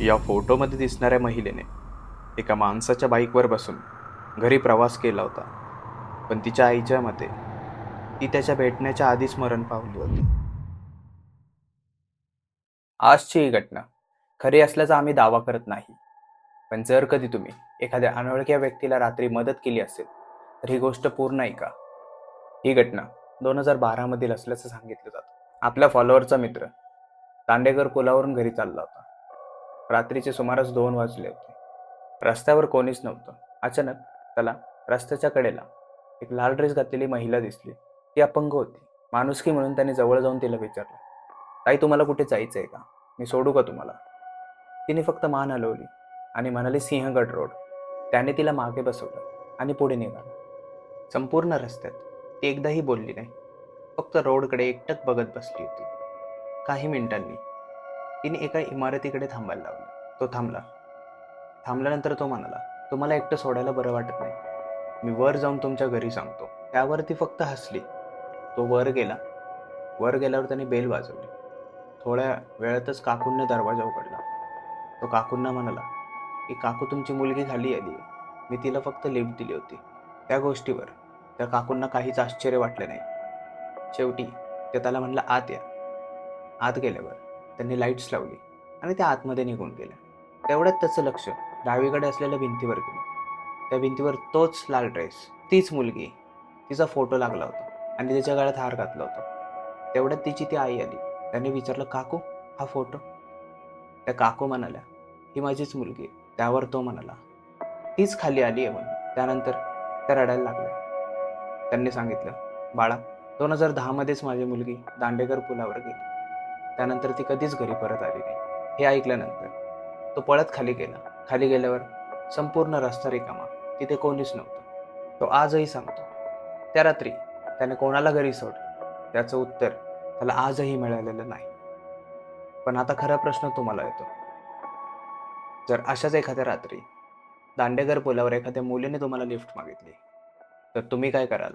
या फोटोमध्ये दिसणाऱ्या महिलेने एका माणसाच्या बाईकवर बसून घरी प्रवास केला होता, पण तिच्या आईच्या मते ती त्याच्या भेटण्याच्या आधीच मरण पावली होती. आजची ही घटना खरी असल्याचा आम्ही दावा करत नाही, पण जर कधी तुम्ही एखाद्या अनोळख्या व्यक्तीला रात्री मदत केली असेल तर ही गोष्ट पूर्ण ऐका. ही घटना 2012 मधील असल्याचं सांगितलं जातं. आपल्या फॉलोअरचा मित्र दांडेकर पुलावरून घरी चालला होता. रात्रीचे सुमारास 2 वाजले होते. रस्त्यावर कोणीच नव्हतं. अचानक त्याला रस्त्याच्या कडेला एक लाल ड्रेस घातलेली महिला दिसली. ती अपंग होती. माणुसकी म्हणून त्याने जवळ जाऊन तिला विचारलं, ताई, तुम्हाला कुठे जायचंय का? मी सोडू का तुम्हाला? तिने फक्त मान हलवली आणि म्हणाली, सिंहगड रोड. त्याने तिला मागे बसवलं आणि पुढे निघाला. संपूर्ण रस्त्यात ती एकदाही बोलली नाही. फक्त रोडकडे एकटक बघत बसली होती. काही मिनिटांनी तिने एका इमारतीकडे थांबायला लावलं. तो थांबला. थांबल्यानंतर तो म्हणाला, तुम्हाला एकटं सोडायला बरं वाटत नाही? मी वर जाऊन तुमच्या घरी सांगतो. त्यावर ती फक्त हसली. तो वर गेला. वर गेल्यावर त्याने बेल वाजवली. थोड्या वेळातच काकूंना दरवाजा उघडला. तो काकूंना म्हणाला की, काकू, तुमची मुलगी खाली आली आहे. मी तिला फक्त लिफ्ट दिली होती. त्या गोष्टीवर त्या काकूंना काहीच आश्चर्य वाटले नाही. शेवटी ते त्याला म्हणलं, आत या. आत गेल्यावर त्यांनी लाईट्स लावली आणि त्या आतमध्ये निघून गेल्या. तेवढ्यात त्याचं लक्ष डावीकडे असलेल्या भिंतीवर गेलं. त्या भिंतीवर तोच लाल ड्रेस, तीच मुलगी, तिचा फोटो लागला होता आणि तिच्या गळ्यात हार घातला होता. तेवढ्यात तिची ती आई आली. त्याने विचारलं, काकू, हा फोटो? त्या काकू म्हणाल्या, ही माझीच मुलगी. त्यावर तो म्हणाला, तीच खाली आली आहे म्हणून. त्यानंतर त्या रडायला लागल्या. त्यांनी सांगितलं, बाळा, 2010 मध्येच माझी मुलगी दांडेकर पुलावर गेली. त्यानंतर ती कधीच घरी परत आली नाही. हे ऐकल्यानंतर तो पळत खाली गेला. खाली गेल्यावर संपूर्ण रस्ता रिकामा. तिथे कोणीच नव्हतं. तो आजही सांगतो, त्या रात्री त्याने कोणाला घरी सोडलं, त्याचं उत्तर त्याला आजही मिळालेलं नाही. पण आता खरा प्रश्न तुम्हाला येतो, जर अशाच एखाद्या रात्री दांडेकर पुलावर एखाद्या मुलीने तुम्हाला लिफ्ट मागितली, तर तुम्ही काय कराल?